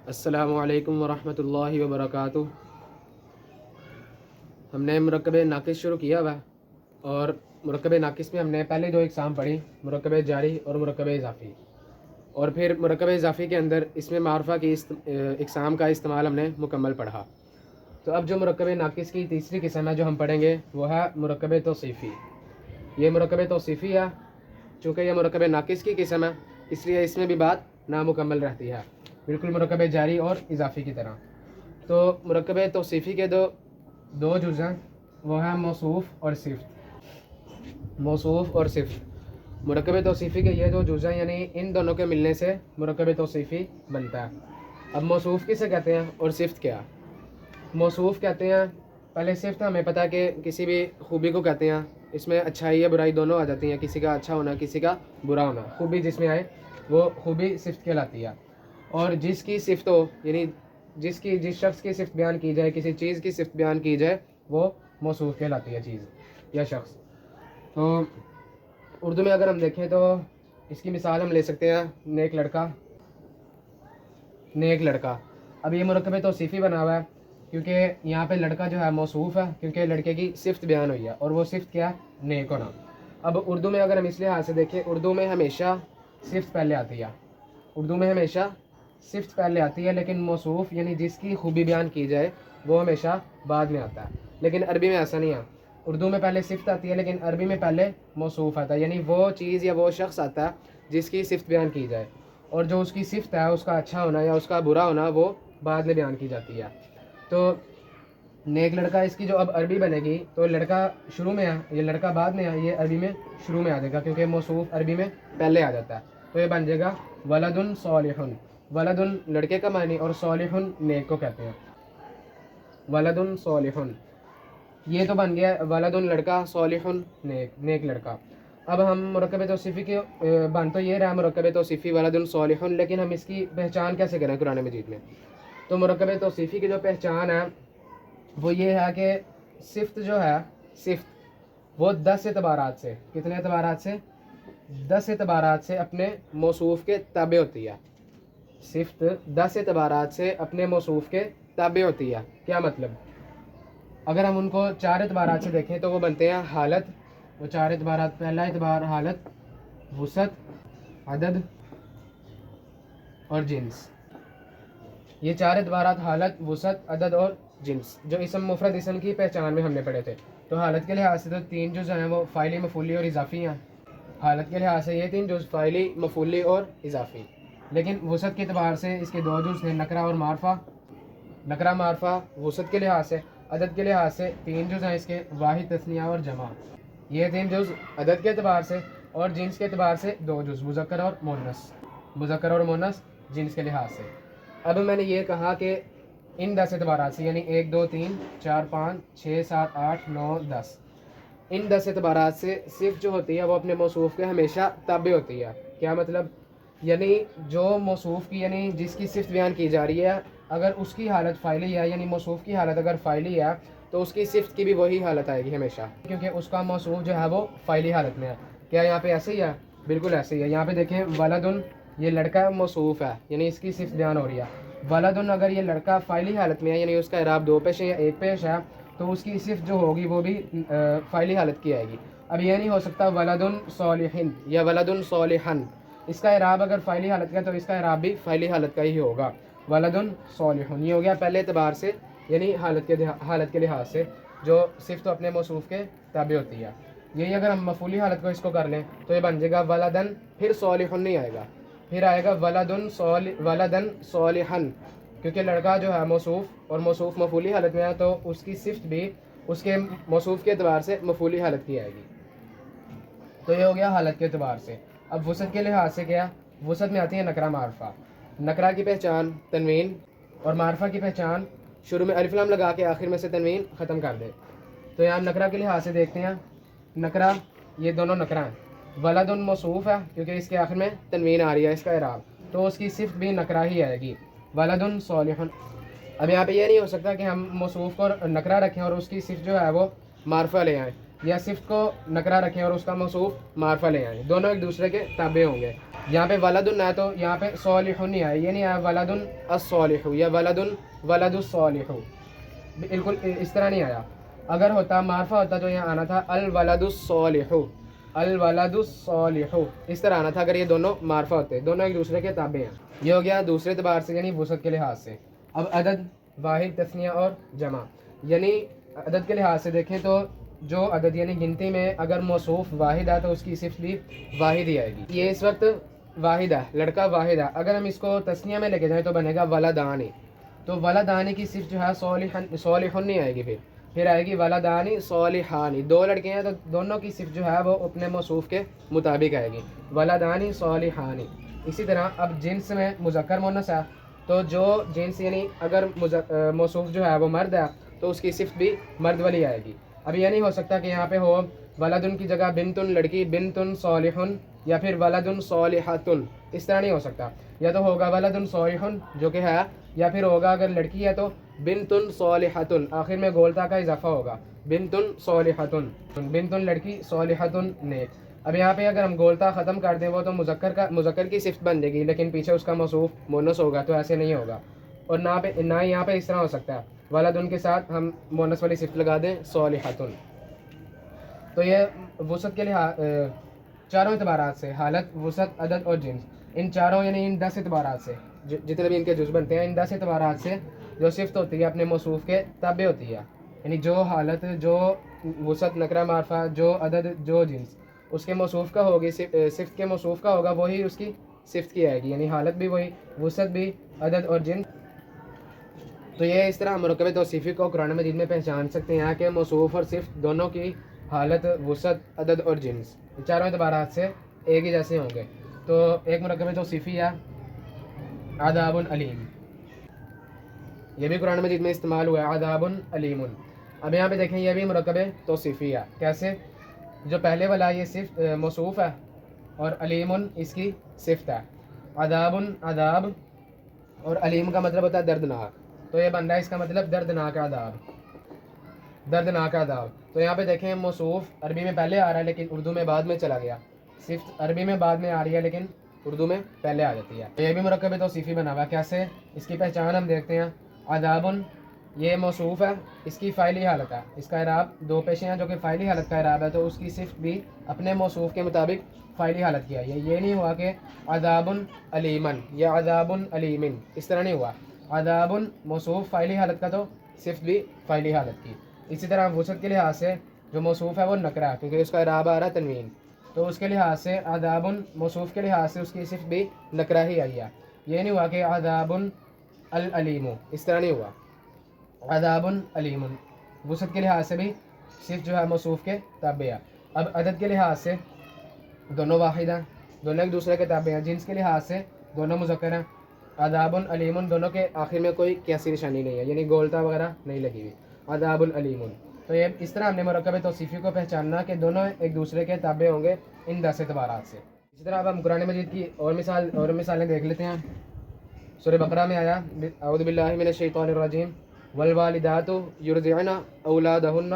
السلام علیکم ورحمۃ اللہ وبرکاتہ۔ ہم نے مرکب ناقص شروع کیا ہوا ہے، اور مرکب ناقص میں ہم نے پہلے دو اقسام پڑھی، مرکب جاری اور مرکب اضافی، اور پھر مرکب اضافی کے اندر اس میں معرفہ کی اقسام کا استعمال ہم نے مکمل پڑھا۔ تو اب جو مرکب ناقص کی تیسری قسم ہے جو ہم پڑھیں گے وہ ہے مرکب توصیفی۔ یہ مرکب توصیفی ہے، چونکہ یہ مرکب ناقص کی قسم ہے اس لیے اس میں بھی بات نامکمل رہتی ہے، بالکل مرکب جاری اور اضافی کی طرح۔ تو مرکب توصیفی کے دو جز ہیں، وہ ہیں موصوف اور صفت۔ موصوف اور صفت، مرکب توصیفی کے یہ دو جز ہیں، یعنی ان دونوں کے ملنے سے مرکب توصیفی بنتا ہے۔ اب موصوف کسے کہتے ہیں اور صفت کیا؟ موصوف کہتے ہیں، پہلے صفت ہمیں پتہ کہ کسی بھی خوبی کو کہتے ہیں، اس میں اچھائی یا برائی دونوں آ جاتی ہیں، کسی کا اچھا ہونا کسی کا برا ہونا، خوبی جس میں آئے وہ خوبی صفت کہلاتی ہے۔ اور جس کی صفت ہو، یعنی جس شخص کی صفت بیان کی جائے، کسی چیز کی صفت بیان کی جائے، وہ موصوف کہلاتی ہے، چیز یا شخص۔ تو اردو میں اگر ہم دیکھیں تو اس کی مثال ہم لے سکتے ہیں نیک لڑکا۔ نیک لڑکا، اب یہ مرکب توصیفی بنا ہوا ہے کیونکہ یہاں پہ لڑکا جو ہے موصوف ہے، کیونکہ لڑکے کی صفت بیان ہوئی ہے، اور وہ صفت کیا ہے؟ نیک ہونا۔ اب اردو میں اگر ہم اس لحاظ سے دیکھیں، اردو میں ہمیشہ صفت پہلے آتی ہے، اردو میں ہمیشہ صفت پہلے آتی ہے، لیکن موصوف یعنی جس کی خوبی بیان کی جائے وہ ہمیشہ بعد میں آتا ہے۔ لیکن عربی میں ایسا نہیں ہے، اردو میں پہلے صفت آتی ہے لیکن عربی میں پہلے موصوف آتا ہے، یعنی وہ چیز یا وہ شخص آتا ہے جس کی صفت بیان کی جائے، اور جو اس کی صفت ہے اس کا اچھا ہونا یا اس کا برا ہونا وہ بعد میں بیان کی جاتی ہے۔ تو نیک لڑکا، اس کی جو اب عربی بنے گی تو لڑکا شروع میں ہے، یہ لڑکا بعد میں ہے، یہ عربی میں شروع میں آ جائے گا کیونکہ موصوف عربی میں پہلے آ جاتا ہے، تو یہ بن جائے گا ولد صالح۔ ولد لڑکے کا معنی، اور صالح نیک کو کہتے ہیں، ولد صالح، یہ تو بن گیا ولد لڑکا، صالح نیک لڑکا۔ اب ہم مرکب توصیفی کے بن تو یہ رہا مرکب توصیفی ولد صالح، لیکن ہم اس کی پہچان کیسے کریں قرآن مجید میں؟ تو مرکب توصیفی کی جو پہچان ہے وہ یہ ہے کہ صفت جو ہے، صفت وہ 10 اعتبارات سے، کتنے اعتبارات سے؟ 10 اعتبارات سے اپنے موصوف کے تابع ہوتی ہے۔ صفت 10 اعتبارات سے اپنے موصوف کے تابع ہوتی ہے۔ کیا مطلب؟ اگر ہم ان کو 4 اعتبارات سے دیکھیں تو وہ بنتے ہیں حالت، وہ 4 اعتبارات، پہلا اعتبار حالت، وسعت، عدد اور جنس۔ یہ 4 اعتبارات حالت، وسعت، عدد اور جنس جو اسم مفرد اسم کی پہچان میں ہم نے پڑھے تھے۔ تو حالت کے لحاظ سے تو 3 جز ہیں وہ فاعلی، مفعولی اور اضافی ہیں۔ حالت کے لحاظ سے یہ 3 جز فاعلی، مفعولی اور اضافی۔ لیکن وسعت کے اعتبار سے اس کے 2 جز ہیں، نکرہ اور معرفہ۔ نکرہ معرفہ وسعت کے لحاظ سے۔ عدد کے لحاظ سے 3 جز ہیں اس کے، واحد، تثنیہ اور جمع۔ یہ 3 جز عدد کے اعتبار سے، اور جنس کے اعتبار سے 2 جز، مذکر اور مؤنث، مذکر اور مؤنث جنس کے لحاظ سے۔ اب میں نے یہ کہا کہ ان 10 اعتبارات سے، یعنی 1 2 3 4 5 6 7 8 9 10، ان 10 اعتبارات سے صفت جو ہوتی ہے وہ اپنے موصوف کے ہمیشہ تابع ہوتی ہے۔ کیا مطلب؟ یعنی جو موصوف کی، یعنی جس کی صفت بیان کی جا رہی ہے، اگر اس کی حالت فاعلی ہے، یعنی موصوف کی حالت اگر فاعلی ہے تو اس کی صفت کی بھی وہی حالت آئے گی ہمیشہ، کیونکہ اس کا موصوف جو ہے وہ فاعلی حالت میں ہے۔ کیا یہاں پہ ایسے ہی ہے؟ بالکل ایسے ہی ہے۔ یہاں پہ دیکھیں ولدن، یہ لڑکا موصوف ہے، یعنی اس کی صفت بیان ہو رہی ہے۔ ولدن، اگر یہ لڑکا فاعلی حالت میں ہے، یعنی اس کا اعراب 2 پیش ہے یا 1 پیش ہے، تو اس کی صفت جو ہوگی وہ بھی فاعلی حالت کی آئے گی۔ اب یہ نہیں ہو سکتا ولدن صالحن یا ولدن صالحن، اس کا اعراب اگر فاعلی حالت کا ہے تو اس کا اعراب بھی فاعلی حالت کا ہی ہوگا، ولدن صالحن۔ یہ ہو گیا پہلے اعتبار سے، یعنی حالت کے لحاظ سے جو صفت اپنے موصوف کے تابع ہوتی ہے۔ یہی اگر ہم مفعولی حالت کو اس کو کر لیں تو یہ بن جائے گا ولدن، پھر صالحن نہیں آئے گا، پھر آئے گا ولدن صالحن، کیونکہ لڑکا جو ہے موصوف، اور موصوف مفعولی حالت میں ہے تو اس کی صفت بھی اس کے موصوف کے اعتبار سے مفعولی حالت کی آئے گی۔ تو یہ ہو گیا حالت کے اعتبار سے۔ اب وسعت کے لحاظ سے کیا؟ وسعت میں آتی ہے نکرہ معرفہ۔ نکرہ کی پہچان تنوین، اور معرفہ کی پہچان شروع میں الف لام لگا کے آخر میں سے تنوین ختم کر دے۔ تو یہاں نکرہ کے لحاظ سے دیکھتے ہیں، نکرہ یہ دونوں نکرہ ہیں، ولدن موصوف ہے کیونکہ اس کے آخر میں تنوین آ رہی ہے، اس کا اعراب، تو اس کی صفت بھی نکرہ ہی آئے گی، ولدن صالحن۔ اب یہاں پہ یہ نہیں ہو سکتا کہ ہم موصوف کو نکرہ رکھیں اور اس کی صفت جو ہے وہ معرفہ لے آئیں، یا صفت کو نکرہ رکھیں اور اس کا موصوف معرفہ لے آئیں، دونوں ایک دوسرے کے تابع ہوں گے۔ یہاں پہ ولدن ہے تو یہاں پہ صالح نہیں آیا، یہ نہیں آیا ولدن الصالح یا ولدن ولد الصالح، بالکل اس طرح نہیں آیا۔ اگر ہوتا معرفہ ہوتا تو یہاں آنا تھا الولد الصالح، الولد الصالح، اس طرح آنا تھا اگر یہ دونوں معرفہ ہوتے، دونوں ایک دوسرے کے تابع ہیں۔ یہ ہو گیا دوسرے اعتبار سے یعنی وسعت کے لحاظ سے۔ اب عدد، واحد، تثنیہ اور جمع، یعنی عدد کے لحاظ سے دیکھیں تو جو عدد یعنی گنتی میں اگر موصوف واحد ہے تو اس کی صفت بھی واحد ہی آئے گی۔ یہ اس وقت واحد ہے، لڑکا واحد ہے، اگر ہم اس کو تثنیہ میں لے کے جائیں تو بنے گا ولدانی، تو ولدانی کی صفت جو ہے صالح نہیں آئے گی، پھر آئے گی ولدانی صالحانی، دو لڑکے ہیں تو دونوں کی صفت جو ہے وہ اپنے موصوف کے مطابق آئے گی، ولدانی صالحانی۔ اسی طرح اب جنس میں مذکر مؤنث ہے تو جو جنس یعنی اگر موصوف جو ہے وہ مرد ہے تو اس کی صفت بھی مرد والی آئے گی۔ اب یہ نہیں ہو سکتا کہ یہاں پہ ہو ولدن کی جگہ بنتن لڑکی، بنتن صالحن، یا پھر ولدن صالحتن، اس طرح نہیں ہو سکتا، یا تو ہوگا ولدن صالحن جو کہ ہے، یا پھر ہوگا اگر لڑکی ہے تو بنتن صالحتن، آخر میں گولتا کا اضافہ ہوگا، بنتن صالحتن، بنتن لڑکی، صالحتن نیک۔ اب یہاں پہ اگر ہم گولتا ختم کر دیں وہ تو مذکر کی صفت بن جائے گی، لیکن پیچھے اس کا موصوف مؤنث ہوگا تو ایسے نہیں ہوگا، اور نہ یہاں پہ اس طرح ہو سکتا ہے ولدن کے ساتھ ہم مؤنث والی صفت لگا دیں صالحتن۔ تو یہ وسعت کے لحاظ چاروں اعتبارات سے، حالت، وسعت، عدد اور جنس، ان چاروں یعنی ان 10 اعتبارات سے جتنے بھی ان کے جز بنتے ہیں، ان 10 اعتبارات سے جو صفت ہوتی ہے اپنے موصوف کے تابع ہوتی ہے، یعنی جو حالت، جو وسعت، نکرہ، معرفہ، جو عدد، جو جنس اس کے موصوف کا ہوگی، صفت کے موصوف کا ہوگا وہی اس کی صفت کی آئے گی، یعنی حالت بھی وہی، وسعت بھی، عدد اور جنس۔ تو یہ اس طرح مرکب توصیفی کو قرآن مجید میں پہچان سکتے ہیں کہ موصوف اور صفت دونوں کی حالت، وسعت، عدد اور جنس چاروں اعتبارات سے ایک ہی جیسے ہوں گے۔ تو ایک مرکب توصیفی ہے عذاب علیم، یہ بھی قرآن مجید میں استعمال ہوا ہے، عذاب علیم۔ اب یہاں پہ دیکھیں یہ بھی مرکب توصیفی ہے، کیسے؟ جو پہلے والا یہ صفت موصوف ہے اور علیم اس کی صفت ہے، عذاب عذاب، اور علیم کا مطلب ہوتا ہے دردناک، تو یہ بن رہا ہے اس کا مطلب دردناک عذاب، دردناک عذاب۔ تو یہاں پہ دیکھیں موصوف عربی میں پہلے آ رہا ہے لیکن اردو میں بعد میں چلا گیا، صفت عربی میں بعد میں آ رہی ہے لیکن اردو میں پہلے آ جاتی ہے، یہ بھی مرکب توصیفی بنا ہوا ہے۔ کیسے؟ اس کی پہچان ہم دیکھتے ہیں، عذاب یہ موصوف ہے، اس کی فاعلی حالت ہے، اس کا اعراب دو پیشے ہیں جو کہ فاعلی حالت کا اعراب ہے، تو اس کی صفت بھی اپنے موصوف کے مطابق فاعلی حالت کی ہے، یہ نہیں ہوا کہ عذاب علیمن یا عذاب علیمن، اس طرح نہیں ہوا، عذاب موصوف فاعلی حالت کا تو صفت بھی فاعلی حالت کی۔ اسی طرح وسعت کے لحاظ سے جو موصوف ہے وہ نکرہ ہے کیونکہ اس کا اعراب آ رہا ہے تنوین، تو اس کے لحاظ سے عذاب موصوف کے لحاظ سے اس کی صفت بھی نکرہ ہی آئی ہے، یہ نہیں ہوا کہ عذاب العلیم، اس طرح نہیں ہوا، عذاب علیم۔ وسعت کے لحاظ سے بھی صرف جو ہے موصوف کے تابع ہے۔ اب عدد کے لحاظ سے دونوں واحد ہیں، دونوں ایک دوسرے کے تابع ہیں، جنس کے لحاظ سے دونوں مذکر ہیں، عذاب علیم دونوں کے آخر میں کوئی کیسی نشانی نہیں ہے، یعنی گولتا وغیرہ نہیں لگی ہوئی، عذاب علیم۔ تو یہ اس طرح ہم نے مرکب توصیفی کو پہچاننا کہ دونوں ایک دوسرے کے تابع ہوں گے ان 10 اعتبارات سے۔ اسی طرح اب ہم قرآن مجید کی اور مثالیں دیکھ لیتے ہیں۔ سورہ بقرہ میں آیا اعوذ باللہ من الشیطان الرجیم والوالدات یرضعن اولادہن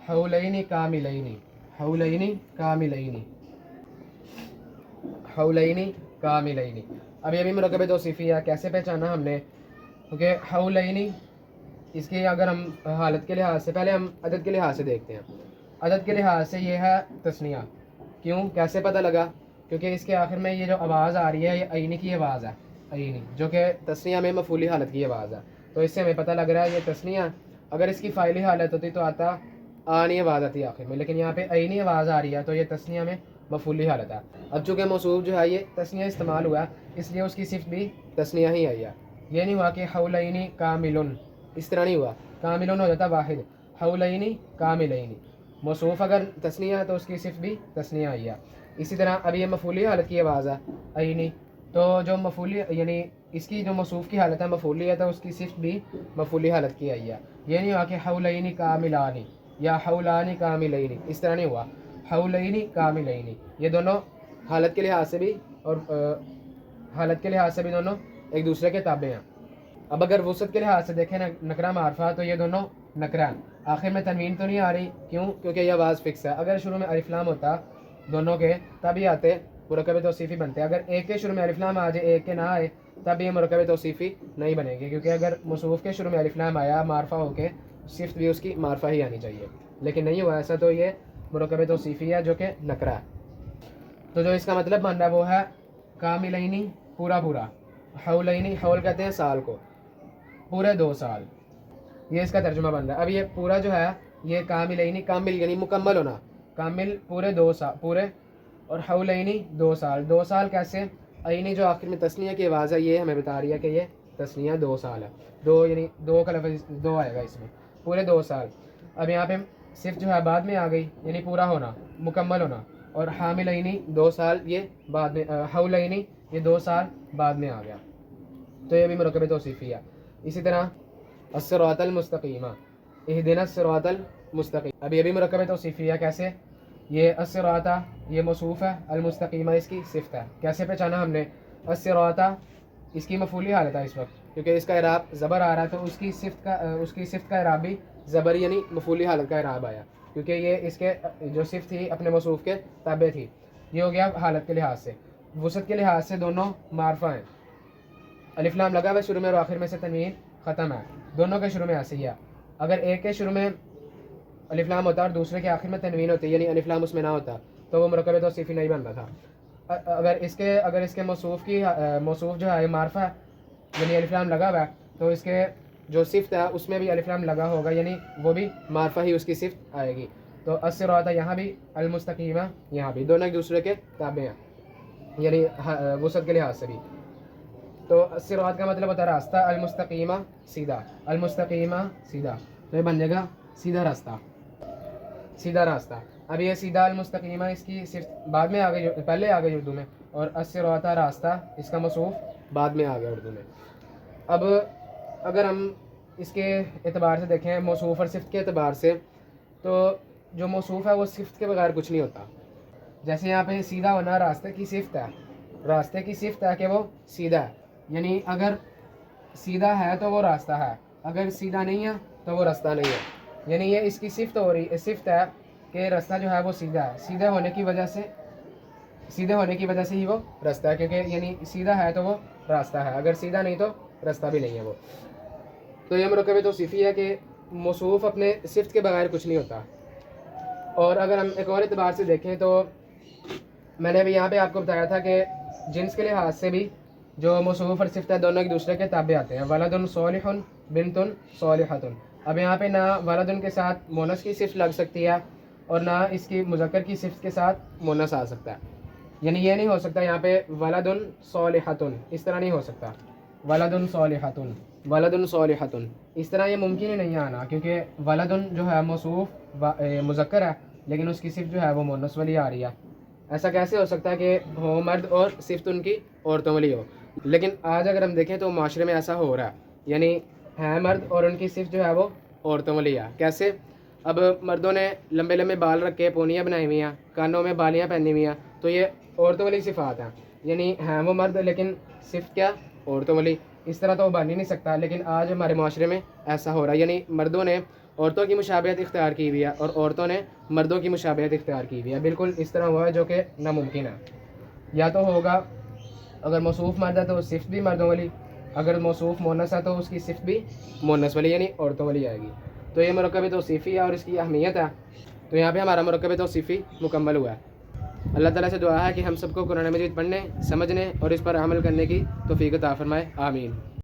حولین کاملین، حولین کاملین، حولین کاملین۔ اب یہ بھی مرکب توصیفی ہے، کیسے پہچانا ہم نے؟ کیونکہ حولین اس کی اگر ہم حالت کے لحاظ سے، پہلے ہم عدد کے لحاظ سے دیکھتے ہیں، عدد کے لحاظ سے یہ ہے تثنیہ، کیوں؟ کیسے پتہ لگا؟ کیونکہ اس کے آخر میں یہ جو آواز آ رہی ہے یہ عینی کی آواز ہے، عینی جو کہ تثنیہ میں مفعولی حالت کی آواز ہے، تو اس سے ہمیں پتہ لگ رہا ہے یہ تثنیہ، اگر اس کی فاعلی حالت ہوتی تو آتا آنی آواز آتی آخر میں، لیکن یہاں پہ عینی آواز آ رہی ہے تو یہ تثنیہ میں مفعولی حالت ہے۔ اب چونکہ موصوف جو ہے یہ تثنیہ استعمال ہوا اس لیے اس کی صفت بھی تثنیہ ہی آئی ہے، یہ نہیں ہوا کہ حولین کاملن، اس طرح نہیں ہوا، کاملن ہو جاتا واحد، حولین کاملین، موصوف اگر تثنیہ ہے تو اس کی صفت بھی تثنیہ آئی ہے۔ اسی طرح اب یہ مفعولی حالت کی آواز ہے عینی، تو جو مفعولی یعنی اس کی جو موصوف کی حالت ہے مفعولی ہے تو اس کی صفت بھی مفعولی حالت کی آئی ہے، یہ نہیں ہوا کہ حولین کاملان یا حولان کاملین، اس طرح نہیں ہوا، حولین کاملین، یہ دونوں حالت کے لحاظ سے بھی اور حالت کے لحاظ سے بھی دونوں ایک دوسرے کے تابع ہیں۔ اب اگر وسعت کے لحاظ سے دیکھیں نکرہ معرفہ تو یہ دونوں نکرہ ہیں، آخر میں تنوین تو نہیں آ رہی، کیوں؟ کیونکہ یہ آواز فکس ہے، اگر شروع میں الف لام ہوتا دونوں کے تب یہ آتے مرکب توصیفی بنتے ہیں. اگر ایک کے شروع میں الف لام آ جائے ایک کے نہ آئے تب یہ مرکب توصیفی نہیں بنے گی, کیونکہ اگر موصوف کے شروع میں الف لام آیا معرفہ ہو کے صفت بھی اس کی معرفہ ہی آنی چاہیے, لیکن نہیں ہوا ایسا تو یہ مرکب توصیفی ہے جو کہ نکرہ ہے. تو جو اس کا مطلب بن رہا ہے وہ ہے کاملینی پورا پورا, حولینی حول کہتے ہیں سال کو, پورے 2 سال, یہ اس کا ترجمہ بن رہا ہے. اب یہ پورا جو ہے یہ کاملینی, کامل یعنی مکمل ہونا, کامل پورے 2 سال پورے, اور حولینی 2 سال. 2 سال کیسے؟ عینی جو آخر میں تسنیہ کی آواز ہے یہ ہمیں بتا رہی ہے کہ یہ تسنیہ 2 سال ہے. 2 یعنی 2 کا لفظ 2 آئے گا اس میں, پورے 2 سال. اب یہاں پہ صرف جو ہے بعد میں آ گئی یعنی پورا ہونا مکمل ہونا, اور حاملینی 2 سال یہ بعد میں, حولینی یہ 2 سال بعد میں آ گیا, تو یہ بھی مرکب توصیفی ہے. اسی طرح الصراط المستقیمہ, اہدنا الصراط المستقیم, اب یہ بھی مرکب توصیفی ہے. کیسے؟ یہ الصراط یہ موصوف ہے, المستقیمہ اس کی صفت ہے. کیسے پہچانا ہم نے؟ الصراط اس کی مفعولی حالت ہے اس وقت, کیونکہ اس کا اعراب زبر آ رہا ہے, تو اس کی صفت کا اعراب بھی زبر یعنی مفعولی حالت کا اعراب آیا, کیونکہ یہ اس کے جو صفت تھی اپنے موصوف کے تابع تھی. یہ ہو گیا حالت کے لحاظ سے. وسعت کے لحاظ سے دونوں معرفہ ہیں, الف لام لگا ہوا شروع میں اور آخر میں سے تنوین ختم ہے, دونوں کے شروع میں ایسے ہی ہے. اگر ایک کے شروع میں الف لام ہوتا اور دوسرے کے آخر میں تنوین ہوتی یعنی الف لام اس میں نہ ہوتا تو وہ مرکب توصیفی نہیں بن رہا تھا. اگر اس کے موصوف جو ہے معرفہ ہے یعنی الف لام لگا ہوا ہے, تو اس کے جو صفت ہے اس میں بھی الف لام لگا ہوگا یعنی وہ بھی معرفہ ہی اس کی صفت آئے گی. تو الصراط یہاں بھی, المستقیمہ یہاں بھی, دونوں ایک دوسرے کے تابع ہیں یعنی وسعت کے لحاظ سے بھی. تو الصراط کا مطلب ہوتا ہے راستہ, المستقیمہ سیدھا, المستقیمہ سیدھا, تو یہ بن جائے گا سیدھا راستہ, سیدھا راستہ. اب یہ سیدھا المستقیمہ اس کی صرف بعد میں آ گئی, پہلے آ گئی اردو میں, اور الصراط راستہ اس کا موصوف بعد میں آ گیا اردو میں. اب اگر ہم اس کے اعتبار سے دیکھیں موصوف اور صفت کے اعتبار سے, تو جو موصوف ہے وہ صفت کے بغیر کچھ نہیں ہوتا. جیسے یہاں پہ سیدھا ہونا راستے کی صفت ہے, راستے کی صفت ہے کہ وہ سیدھا ہے, یعنی اگر سیدھا ہے تو وہ راستہ ہے, اگر سیدھا نہیں ہے تو وہ راستہ نہیں ہے. یعنی یہ اس کی صفت ہے کہ راستہ جو ہے وہ سیدھا ہے, سیدھے ہونے کی وجہ سے ہی وہ راستہ ہے, کیونکہ یعنی سیدھا ہے تو وہ راستہ ہے, اگر سیدھا نہیں تو راستہ بھی نہیں ہے وہ. تو یہ مرکب توصیفی ہے کہ موصوف اپنے صفت کے بغیر کچھ نہیں ہوتا. اور اگر ہم ایک اور اعتبار سے دیکھیں تو میں نے ابھی یہاں پہ آپ کو بتایا تھا کہ جنس کے لحاظ سے بھی جو موصوف اور صفت ہے دونوں ایک دوسرے کے تابع آتے ہیں. ولد صالح بنت صالحۃ, اب یہاں پہ نہ ولد کے ساتھ مونس کی صفت لگ سکتی ہے اور نہ اس کی مذکر کی صفت کے ساتھ مونس آ سکتا ہے. یعنی یہ نہیں ہو سکتا یہاں پہ ولد صالحۃ, اس طرح نہیں ہو سکتا, ولد صالحۃ, ولد صالحۃ, اس طرح یہ ممکن ہی نہیں آنا, کیونکہ ولد جو ہے موصوف مذکر ہے لیکن اس کی صفت جو ہے وہ مونس والی آ رہی ہے. ایسا کیسے ہو سکتا ہے کہ ہو مرد اور صفت ان کی عورتوں والی ہو؟ لیکن آج اگر ہم دیکھیں تو معاشرے میں ایسا ہو رہا ہے, یعنی ہیں مرد اور ان کی صفت جو ہے وہ عورتوں والی ہے. کیسے؟ اب مردوں نے لمبے لمبے بال رکھ کے پونیاں بنائی ہوئی ہیں, کانوں میں بالیاں پہنی ہوئی ہیں, تو یہ عورتوں والی صفات ہیں, یعنی ہیں وہ مرد لیکن صفت کیا؟ عورتوں والی. اس طرح تو وہ بن ہی نہیں سکتا, لیکن آج ہمارے معاشرے میں ایسا ہو رہا ہے, یعنی مردوں نے عورتوں کی مشابہت اختیار کی ہوئی ہے اور عورتوں نے مردوں کی مشابہت اختیار کی ہوئی ہے. بالکل اس طرح ہوا ہے جو کہ ناممکن ہے. یا تو ہوگا اگر موصوف مرد ہے تو صفت بھی مردوں والی, اگر موصوف مونس ہے تو اس کی صفت بھی مونس والی یعنی عورتوں والی آئے گی. تو یہ مرکب توصیفی ہے اور اس کی اہمیت ہے. تو یہاں پہ ہمارا مرکب توصیفی مکمل ہوا ہے. اللہ تعالیٰ سے دعا ہے کہ ہم سب کو قرآن مجید پڑھنے, سمجھنے اور اس پر عمل کرنے کی توفیق عطا فرمائے. آمین.